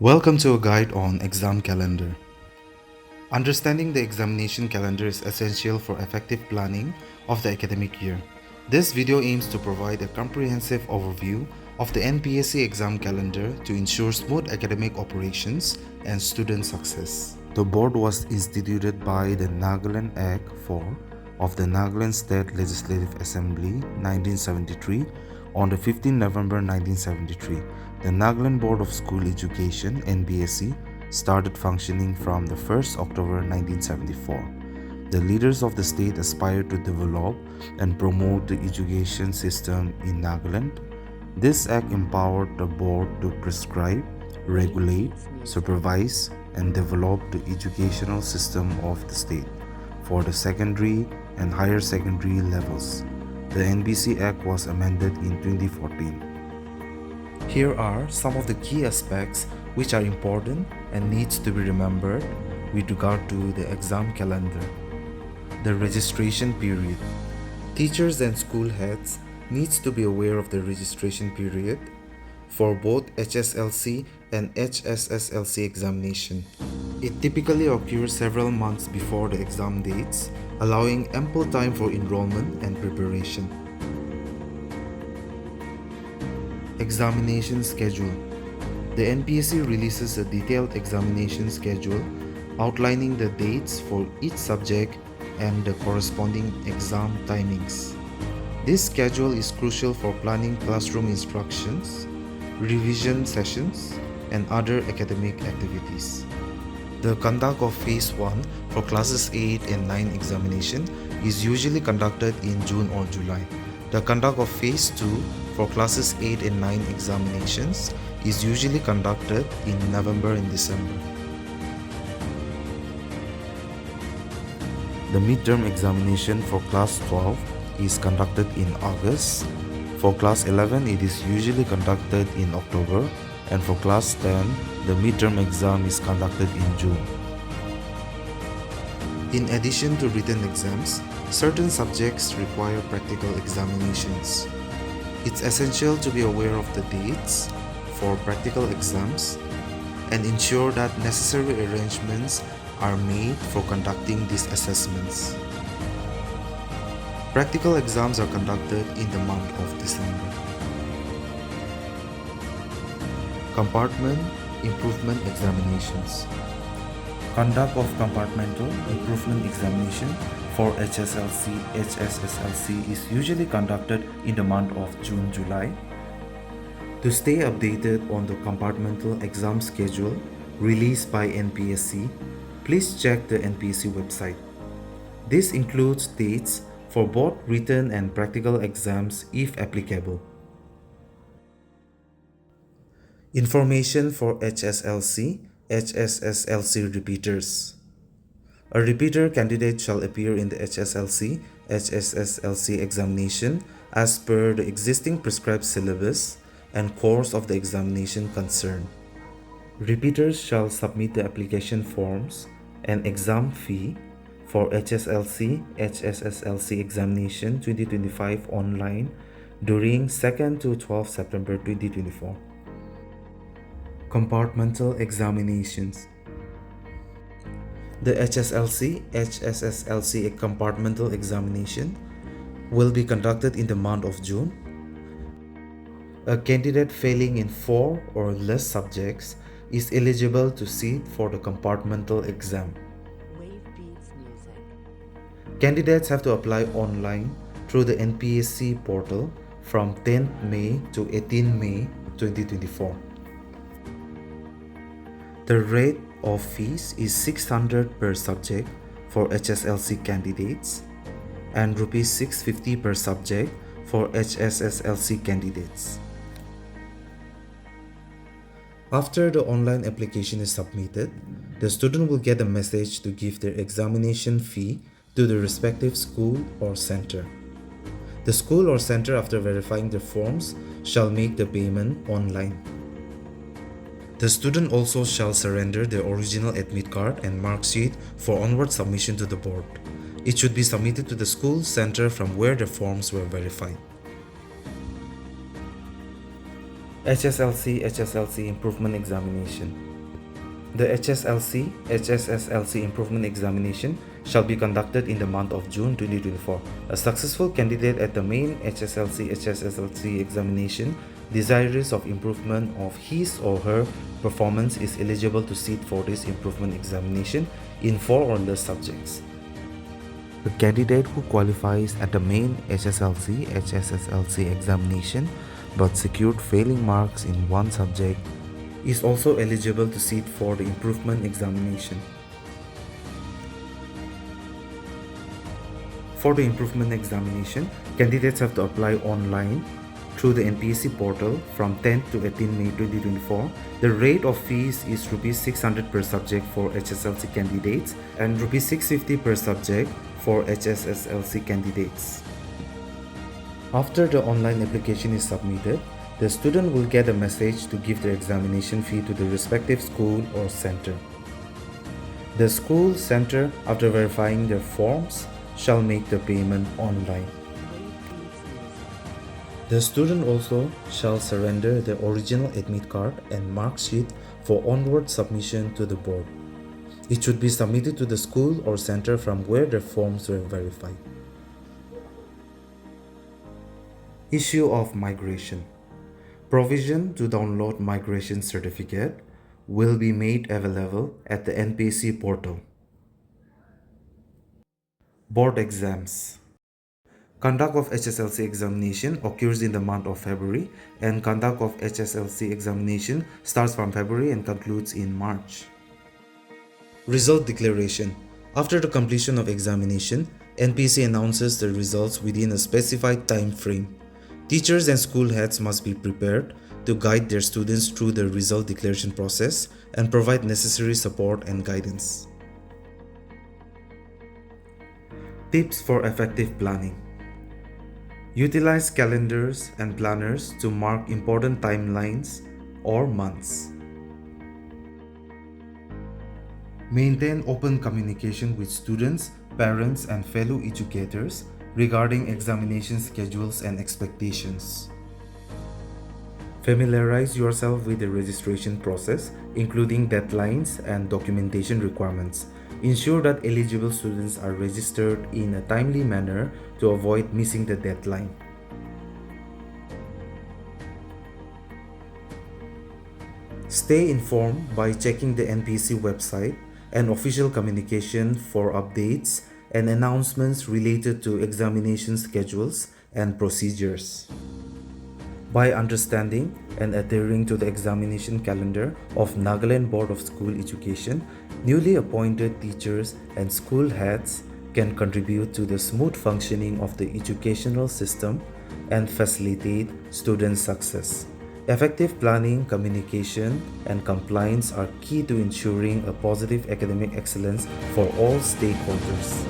Welcome to a guide on exam calendar. Understanding the examination calendar is essential for effective planning of the academic year. This video aims to provide a comprehensive overview of the NPSC exam calendar to ensure smooth academic operations and student success. The board was instituted by the Nagaland Act 4 of the Nagaland State Legislative Assembly 1973 on the 15th November 1973. The Nagaland Board of School Education (NBSC) started functioning from the 1st October 1974. The leaders of the state aspired to develop and promote the education system in Nagaland. This act empowered the board to prescribe, regulate, supervise, and develop the educational system of the state for the secondary and higher secondary levels. The NBC Act was amended in 2014. Here are some of the key aspects which are important and needs to be remembered with regard to the exam calendar. The registration period. Teachers and school heads needs to be aware of the registration period for both HSLC and HSSLC examination. It typically occurs several months before the exam dates, allowing ample time for enrollment and preparation. Examination schedule. The NPSC releases a detailed examination schedule outlining the dates for each subject and the corresponding exam timings. This schedule is crucial for planning classroom instructions, revision sessions, and other academic activities. The conduct of Phase 1 for Classes 8 and 9 examination is usually conducted in June or July. The conduct of Phase 2 for Classes 8 and 9 examinations is usually conducted in November and December. The midterm examination for Class 12 is conducted in August. For Class 11, it is usually conducted in October, and for Class 10, the midterm exam is conducted in June. In addition to written exams, certain subjects require practical examinations. It's essential to be aware of the dates for practical exams and ensure that necessary arrangements are made for conducting these assessments. Practical exams are conducted in the month of December. Compartment Improvement Examinations. Conduct of Compartmental Improvement Examination for HSLC, HSSLC is usually conducted in the month of June-July. To stay updated on the compartmental exam schedule released by NPSC, please check the NPSC website. This includes dates for both written and practical exams if applicable. Information for HSLC, HSSLC repeaters. A repeater candidate shall appear in the HSLC, HSSLC examination as per the existing prescribed syllabus and course of the examination concerned. Repeaters shall submit the application forms and exam fee for HSLC, HSSLC examination 2025 online during 2nd to 12 September 2024. Compartmental examinations. The HSLC, HSSLC compartmental examination will be conducted in the month of June. A candidate failing in 4 or less subjects is eligible to sit for the compartmental exam. Candidates have to apply online through the NPSC portal from 10th May to 18 May 2024. The rate of fees is 600 per subject for HSLC candidates and Rs 650 per subject for HSSLC candidates. After the online application is submitted, the student will get a message to give their examination fee to the respective school or center. The school or center, after verifying the forms, shall make the payment online. The student also shall surrender their original admit card and mark sheet for onward submission to the board. It should be submitted to the school center from where the forms were verified. HSLC Improvement Examination. The HSLC Improvement Examination shall be conducted in the month of June 2024. A successful candidate at the main HSLC examination desirous of improvement of his or her performance is eligible to sit for this improvement examination in 4 or less subjects. The candidate who qualifies at the main HSLC examination but secured failing marks in one subject is also eligible to sit for the improvement examination. For the improvement examination, candidates have to apply online through the NPSC portal from 10th to 18 May 2024. The rate of fees is Rs 600 per subject for HSLC candidates and Rs 650 per subject for HSSLC candidates. After the online application is submitted, the student will get a message to give their examination fee to the respective school or center. The school center, after verifying their forms, shall make the payment online. The student also shall surrender the original admit card and mark sheet for onward submission to the board. It should be submitted to the school or center from where the forms were verified. Issue of migration. Provision to download migration certificate will be made available at the NPSC portal. Board exams. Conduct of HSLC examination occurs in the month of February, and conduct of HSLC examination starts from February and concludes in March. Result declaration. After the completion of examination, NPSC announces the results within a specified time frame. Teachers and school heads must be prepared to guide their students through the result declaration process and provide necessary support and guidance. Tips for effective planning. Utilize calendars and planners to mark important timelines or months. Maintain open communication with students, parents, and fellow educators regarding examination schedules and expectations. Familiarize yourself with the registration process, including deadlines and documentation requirements. Ensure that eligible students are registered in a timely manner to avoid missing the deadline. Stay informed by checking the NPSC website and official communication for updates and announcements related to examination schedules and procedures. By understanding and adhering to the examination calendar of Nagaland Board of School Education, newly appointed teachers and school heads can contribute to the smooth functioning of the educational system and facilitate student success. Effective planning, communication, and compliance are key to ensuring a positive academic excellence for all stakeholders.